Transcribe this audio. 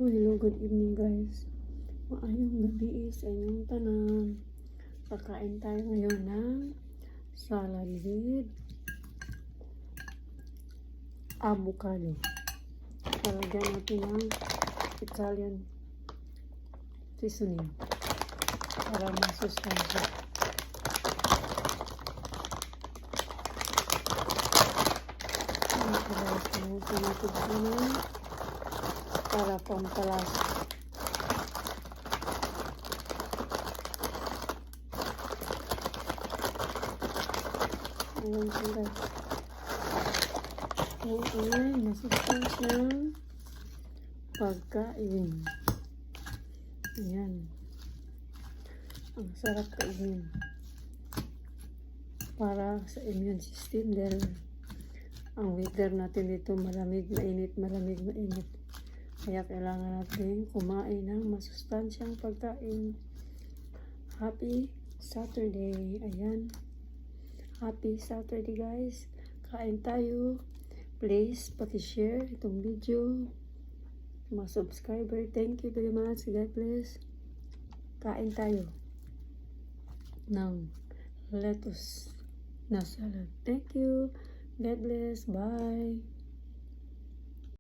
Hello, good evening guys. Maayong gabi sa inyong tanan. Kakain tayo ngayon ng salad with avocado. Lalagyan natin ng Italian seasoning para masustansya. Para pampalasa. Ayan siya guys. Ayan, masustansyang pagkain. Ayan. Ang sarap kainin. Para sa immune system dahil ang weather natin dito malamig, mainit, malamig, mainit. Kaya kailangan natin kumain ng masustansyang pagkain. Happy Saturday. Ayan. Happy Saturday guys. Kain tayo. Please, paki-share itong video. Mga subscriber. Thank you very much. God bless. Kain tayo ng lettuce na salad. Thank you. God bless. Bye.